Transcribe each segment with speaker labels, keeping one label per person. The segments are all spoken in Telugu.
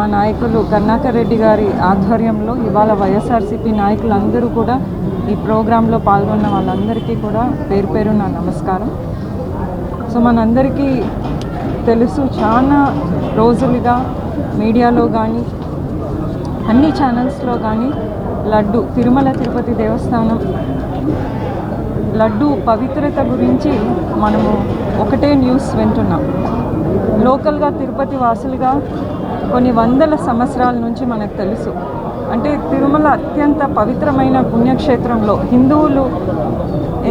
Speaker 1: మా నాయకులు కరుణాకర్ రెడ్డి గారి ఆధ్వర్యంలో ఇవాళ వైఎస్ఆర్సీపీ నాయకులందరూ కూడా ఈ ప్రోగ్రాంలో పాల్గొన్న వాళ్ళందరికీ కూడా పేరు పేరు నా నమస్కారం. సో మనందరికీ తెలుసు, చాలా రోజులుగా మీడియాలో కానీ అన్ని ఛానల్స్లో కానీ లడ్డు తిరుమల తిరుపతి దేవస్థానం లడ్డు పవిత్రత గురించి మనము ఒకటే న్యూస్ వింటున్నాం. లోకల్గా తిరుపతి వాసులుగా కొన్ని వందల సంవత్సరాల నుంచి మనకు తెలుసు. అంటే తిరుమల అత్యంత పవిత్రమైన పుణ్యక్షేత్రంలో హిందువులు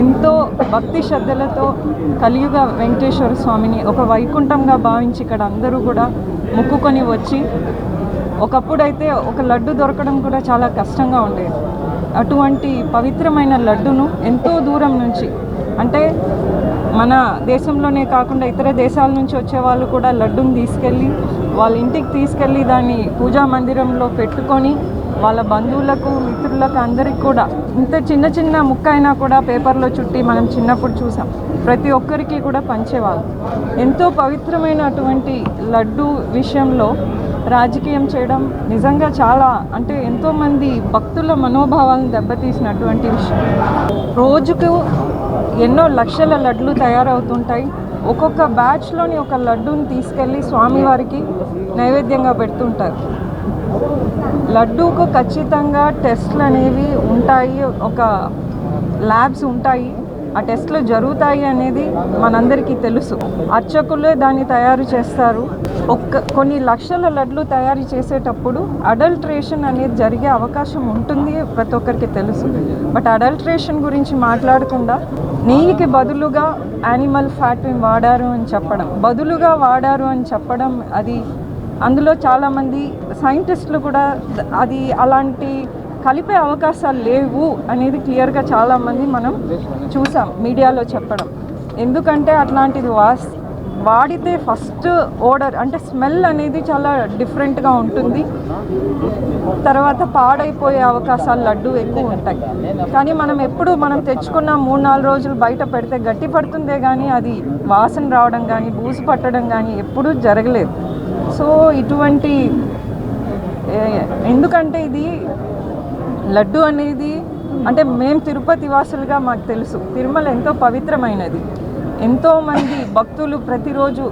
Speaker 1: ఎంతో భక్తి శ్రద్ధలతో కలియుగ వెంకటేశ్వర స్వామిని ఒక వైకుంఠంగా భావించి ఇక్కడ అందరూ కూడా మొక్కుకొని వచ్చి, ఒకప్పుడైతే ఒక లడ్డు దొరకడం కూడా చాలా కష్టంగా ఉండేది. అటువంటి పవిత్రమైన లడ్డును ఎంతో దూరం నుంచి, అంటే మన దేశంలోనే కాకుండా ఇతర దేశాల నుంచి వచ్చే వాళ్ళు కూడా లడ్డును తీసుకెళ్ళి వాళ్ళ ఇంటికి తీసుకెళ్ళి దాన్ని పూజా మందిరంలో పెట్టుకొని వాళ్ళ బంధువులకు మిత్రులకు అందరికి కూడా ఇంత చిన్న చిన్న ముక్క అయినా కూడా పేపర్లో చుట్టి మనం చిన్నప్పుడు చూసాం, ప్రతి ఒక్కరికి కూడా పంచేవాళ్ళు. ఎంతో పవిత్రమైన అటువంటి లడ్డు విషయంలో రాజకీయం చేయడం నిజంగా చాలా, అంటే ఎంతోమంది భక్తుల మనోభావాలను దెబ్బతీసినటువంటి విషయం. రోజుకు ఎన్నో లక్షల లడ్లు తయారవుతుంటాయి. ఒక్కొక్క బ్యాచ్లోని ఒక లడ్డూని తీసుకెళ్ళి స్వామివారికి నైవేద్యంగా పెడుతుంటారు. లడ్డూకు ఖచ్చితంగా టెస్ట్లు అనేవి ఉంటాయి, ఒక ల్యాబ్స్ ఉంటాయి, ఆ టెస్ట్లు జరుగుతాయి అనేది మనందరికీ తెలుసు. అర్చకులే దాన్ని తయారు చేస్తారు. కొన్ని లక్షల లడ్లు తయారు చేసేటప్పుడు అడల్ట్రేషన్ అనేది జరిగే అవకాశం ఉంటుంది, ప్రతి ఒక్కరికి తెలుసు. బట్ అడల్ట్రేషన్ గురించి మాట్లాడకుండా నెయ్యికి బదులుగా యానిమల్ ఫ్యాట్ని వాడారు అని చెప్పడం, అది అందులో చాలామంది సైంటిస్టులు కూడా అది అలాంటి కలిపే అవకాశాలు లేవు అనేది క్లియర్గా చాలామంది మనం చూసాం మీడియాలో చెప్పడం. ఎందుకంటే అట్లాంటిది వాడితే ఫస్ట్ ఓడర్ అంటే స్మెల్ అనేది చాలా డిఫరెంట్గా ఉంటుంది. తర్వాత పాడైపోయే అవకాశాలు లడ్డు ఎక్కువ ఉంటాయి. కానీ మనం తెచ్చుకున్న 3-4 రోజులు బయట పెడితే గట్టి పడుతుందే కానీ అది వాసన రావడం కానీ బూజు పట్టడం కానీ ఎప్పుడూ జరగలేదు. సో ఇటువంటి, ఎందుకంటే ఇది లడ్డు అనేది, అంటే మేము తిరుపతి వాసులుగా మాకు తెలుసు తిరుమల ఎంతో పవిత్రమైనది. ఎంతోమంది భక్తులు ప్రతిరోజు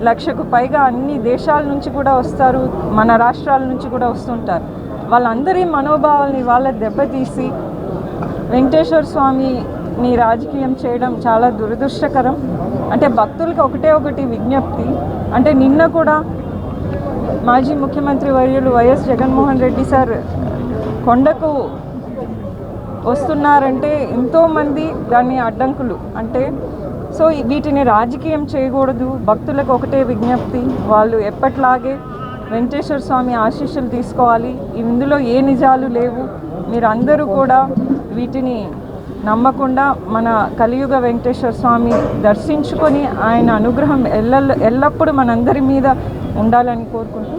Speaker 1: 1,00,000కు పైగా అన్ని దేశాల నుంచి కూడా వస్తారు, మన రాష్ట్రాల నుంచి కూడా వస్తుంటారు. వాళ్ళందరి మనోభావాల్ని వాళ్ళ దెబ్బతీసి వెంకటేశ్వర స్వామిని రాజకీయం చేయడం చాలా దురదృష్టకరం. అంటే భక్తులకు ఒకటి విజ్ఞప్తి, అంటే నిన్న కూడా మాజీ ముఖ్యమంత్రి వర్యులు వైఎస్ జగన్మోహన్ రెడ్డి సార్ కొండకు వస్తున్నారంటే ఎంతోమంది దాన్ని అడ్డంకులు, అంటే సో వీటిని రాజకీయం చేయకూడదు. భక్తులకు ఒకటే విజ్ఞప్తి, వాళ్ళు ఎప్పట్లాగే వెంకటేశ్వర స్వామి ఆశీస్సులు తీసుకోవాలి. ఇందులో ఏ నిజాలు లేవు. మీరందరూ కూడా వీటిని నమ్మకుండా మన కలియుగ వెంకటేశ్వర స్వామి దర్శించుకొని ఆయన అనుగ్రహం ఎల్లప్పుడూ మనందరి మీద ఉండాలని కోరుకుంటూ